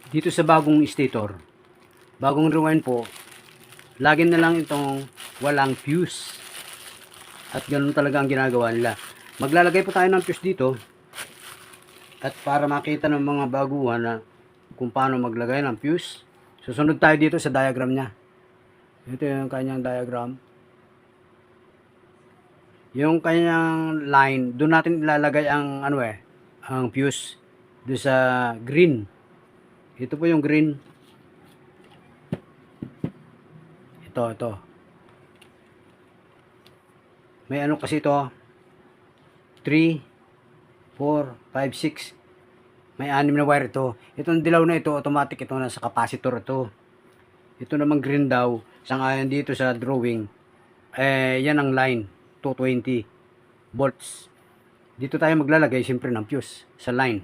Dito sa bagong stator, bagong rewind po, lagi na lang itong walang fuse. At ganun talaga ang ginagawa nila. Maglalagay po tayo ng fuse dito. At para makita ng mga baguhan na kung paano maglagay ng fuse, susunod tayo dito sa diagram niya. Ito yung kanyang diagram. Yung kanyang line, doon natin ilalagay ang ang fuse doon sa green. Ito po yung green. Ito. May ano kasi ito, 3, 4, 5, 6. May 6 na wire ito. Itong dilaw na ito, automatic ito nasa capacitor ito. Ito namang green daw, sangayon dito sa drawing, yan ang line, 220 volts. Dito tayo maglalagay siyempre ng fuse sa line.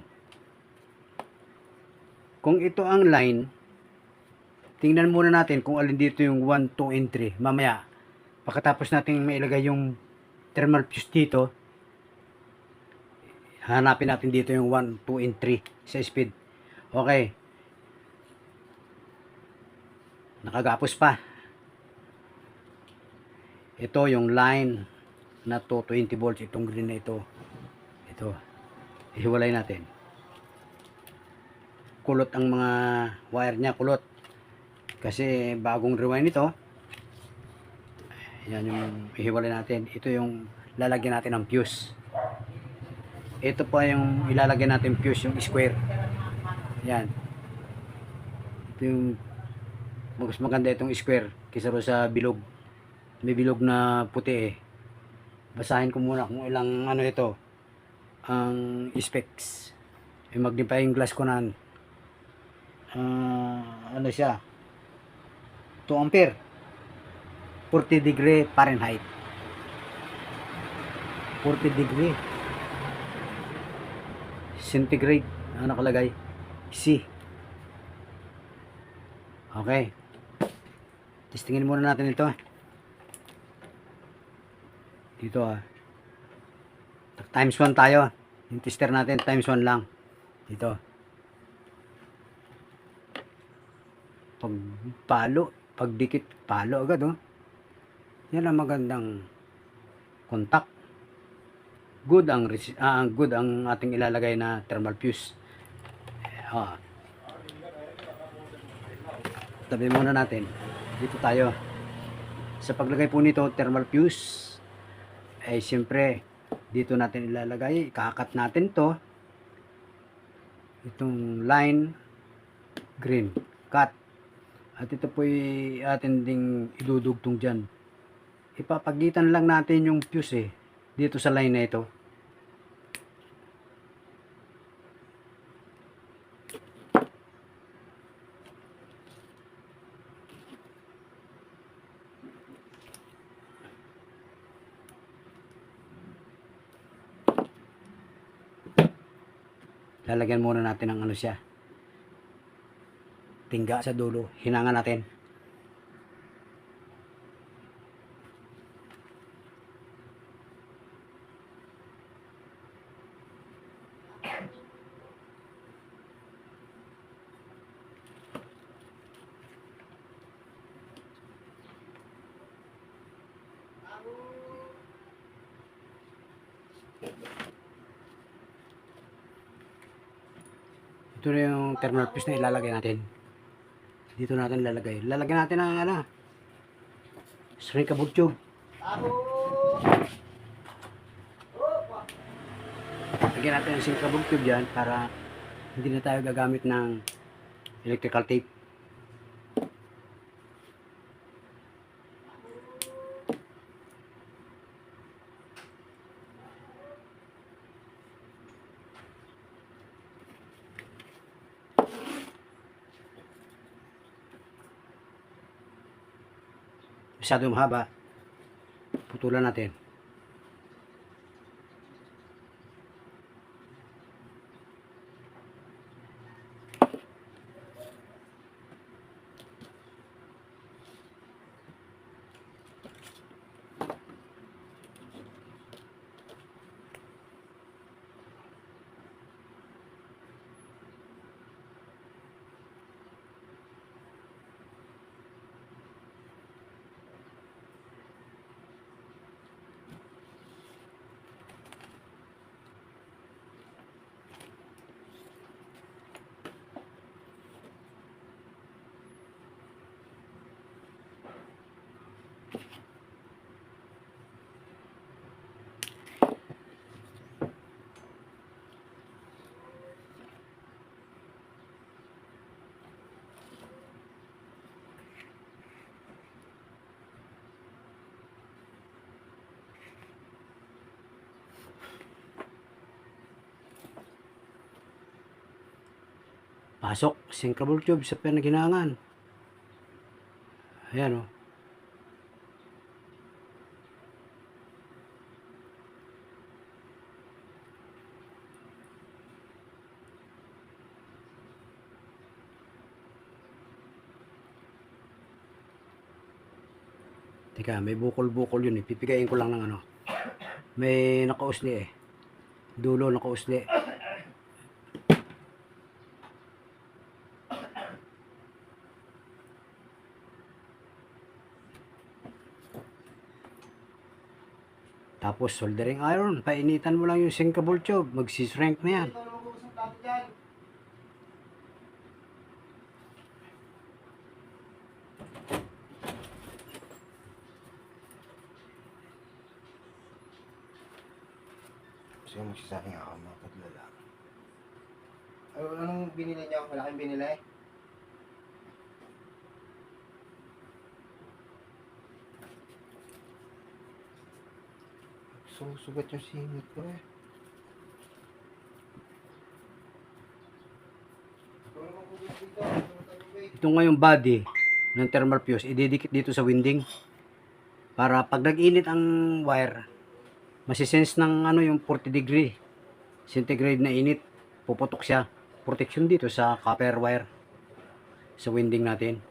Kung ito ang line, tingnan muna natin kung alin dito yung 1, 2, and 3. Mamaya, pagkatapos natin mailagay yung thermal fuse dito, hanapin natin dito yung 1, 2, and 3 sa speed. Okay. Nakagapos pa. Ito yung line na 220 volts. Itong green na ito. Ito. Ihiwalay natin. Kulot ang mga wire niya. Kulot. Kasi bagong rewind ito. Yan yung ihiwalay natin. Ito yung lalagyan natin ng fuse. Ito pa yung ilalagay natin fuse, yung square. Yan. Ito yung mas maganda itong square kaysa sa bilog. May bilog na puti eh. Basahin ko muna kung ilang ito ang specs. Yung magnifying glass ko na siya, 2 ampere, 40 degree Fahrenheit, 40 degree centigrade nakalagay C. Okay, testingin muna natin ito dito times 1 tayo. Yung tester natin times 1 lang dito. Pag palo, pag dikit, palo agad yan ang magandang contact. Good ang ating ilalagay na thermal fuse. Tabi muna natin. Dito tayo. Sa paglagay po nito thermal fuse, ay siyempre dito natin ilalagay, ikakat natin itong line green, cut. At ito po ay atin ding idudugtong dyan. Ipapagitan lang natin yung fuse dito sa line na ito. Lalagyan muna natin ng siya, tingga sa dulo, hinangan natin. Ito na yung thermal fuse na ilalagay natin. Dito natin lalagay. Lalagyan natin ng shrink kabutyog. Lagyan natin ng shrink kabutyog dyan para hindi na tayo gagamit ng electrical tape. Masyadong mahaba, putulan natin. Pasok, sinkable tube sa pinaginangan. Ayan o. Teka, may bukol-bukol yun eh. Pipigayin ko lang ng ano. May nakausli eh. Dulo nakausli. Tapos soldering iron. Painitan mo lang yung sinkable tube. Magsishrink na yan. Gusto yung magsasaking ako, mga patlala. Anong binili niyo? Malaking binili? Susugat yung singit ko eh. Ito nga yung body ng thermal fuse. Ididikit dito sa winding. Para pag nag-init ang wire, masisense ng ano yung 40 degree centigrade na init. Puputok siya. Protection dito sa copper wire. Sa winding natin.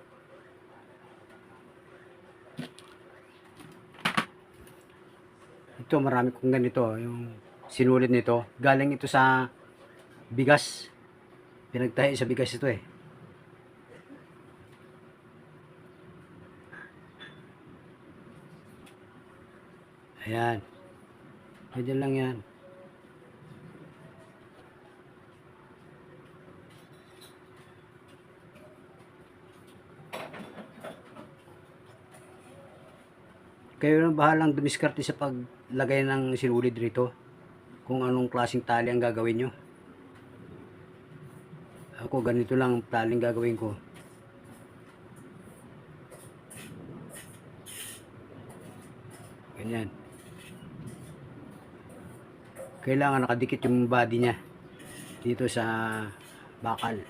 Ito marami kong ganito. Yung sinulid nito. Galing ito sa bigas. Pinagtahi sa bigas ito eh. Ayan. Pwede lang yan. Kayo na bahalang dumiskarte sa paglagay ng sinulid rito. Kung anong klaseng tali ang gagawin nyo. Ako ganito lang taling gagawin ko. Ganyan. Kailangan nakadikit yung body niya dito sa bakal.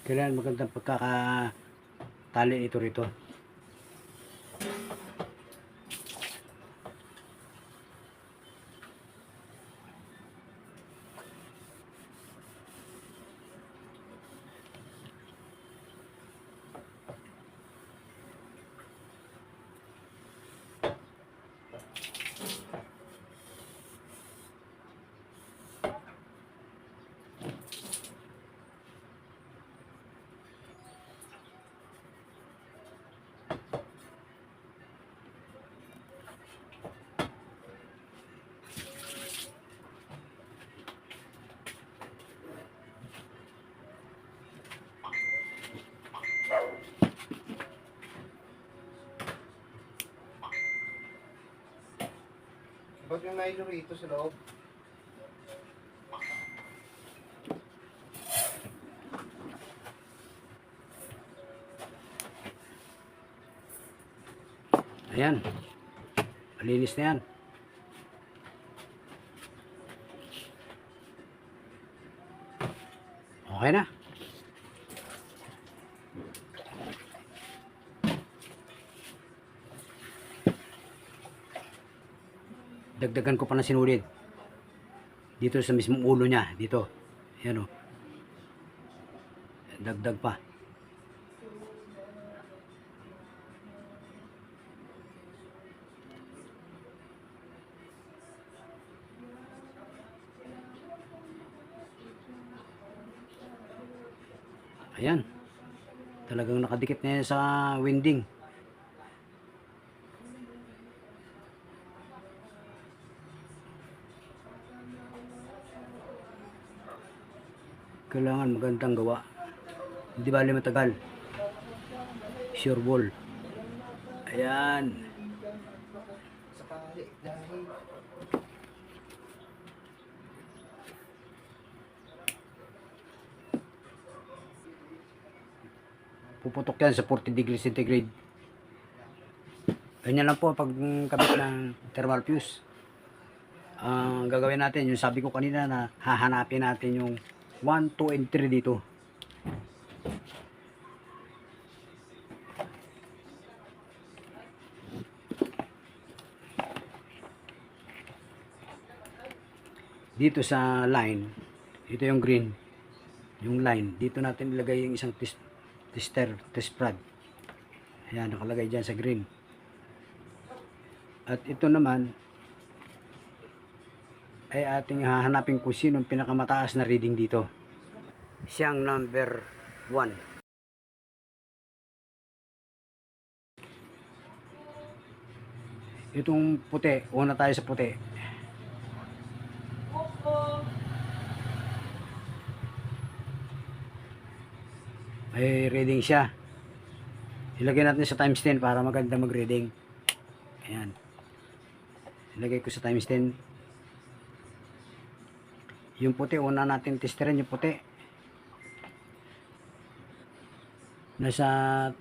Kailangan magandang pagkakatali ito rito. Ba't yung Milo rito sa loob? Ayan. Malinis na yan. Okay na. Dagdagan ko pa ng sinulid. Dito sa mismong ulo niya. Dito. Yan o. Dagdag pa. Ayan. Talagang nakadikit na yan sa winding. Kailangan magandang gawa. Hindi bali matagal. Sure ball. Ayan. Sakali dahil Puputok yan sa 40 degrees centigrade. Ganyan lang po pag kabit ng thermal fuse. Ang gagawin natin, yung sabi ko kanina na hahanapin natin yung 1, 2, and 3 dito. Dito sa line, ito yung green, yung line. Dito natin ilagay yung isang test prod. Ayan, nakalagay dyan sa green. At ito naman ay ating hahanapin kung sino ang pinakamataas na reading dito. Siyang number 1. Itong puti, una tayo sa puti. May reading siya. Ilagay natin sa times 10 para maganda mag-reading. Ayan. Ilagay ko sa times 10. Yung puti, una natin testerin yung puti. Nasa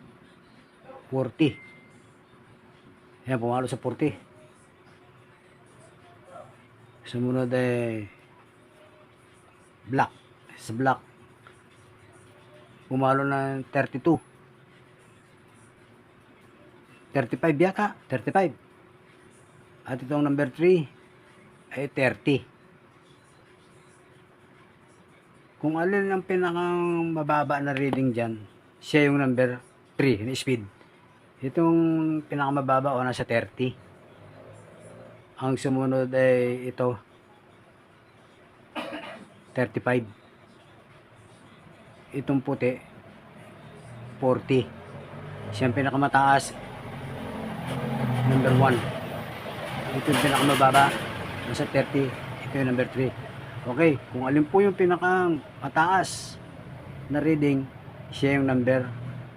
40. Ayan, pumalo sa 40. Sumunod ay black. Sa black, pumalo ng 32. 35 yata. 35. At itong number 3 ay 30. Kung alin ang pinakang mababa na reading dyan, siya yung number 3 na speed. Itong pinakamababa o nasa 30. Ang sumunod ay ito 35. Itong puti 40. Siya ang pinakamataas, number 1. Ito yung pinakamababa, nasa 30. Ito yung number 3. Okay, kung alin po yung pinakamataas na reading, siya yung number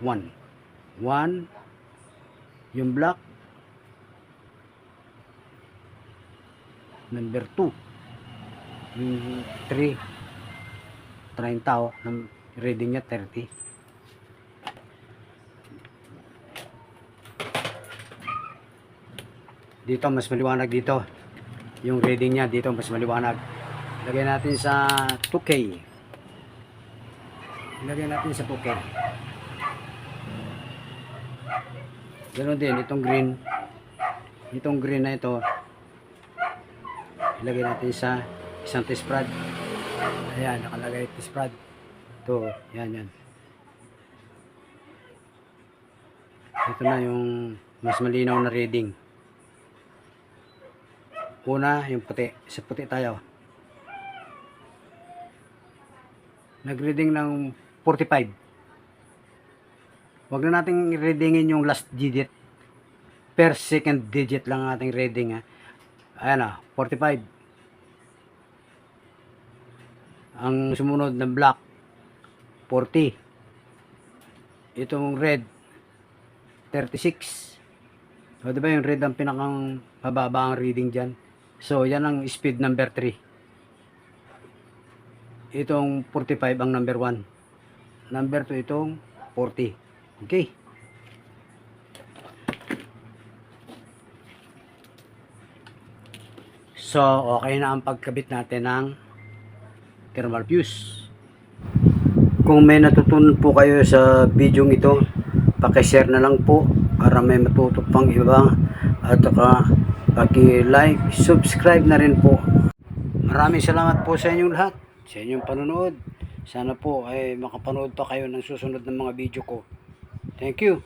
1. 1, yung black, number 2, yung 3, 30 o, ng reading niya 30. Dito mas maliwanag dito. Yung reading niya dito mas maliwanag. Lagay natin sa 2K. Lagay natin sa 2K. Ganun din itong green. Itong green na ito, ilagay natin sa isang test prod. Ayan, nakalagay test prod. Ito, yan. Ito na yung mas malinaw na reading. Una, yung puti. Sa puti tayo. Nag-reading ng 45. Huwag na nating readingin yung last digit. Per second digit lang ang ating reading. Ayan na, 45. Ang sumunod na black, 40. Itong red, 36. So, diba yung red ang pinakang mababa ang reading dyan? So, yan ang speed number 3. Itong 45 ang number 1. Number 2 itong 40. Okay. So, okay na ang pagkabit natin ng thermal fuse. Kung may natutunan po kayo sa video ito, paki-share na lang po para may matuto pang iba, at saka paki-like, subscribe na rin po. Maraming salamat po sa inyong lahat, sa inyong panonood. Sana po ay makapanood pa kayo ng susunod ng mga video ko. Thank you.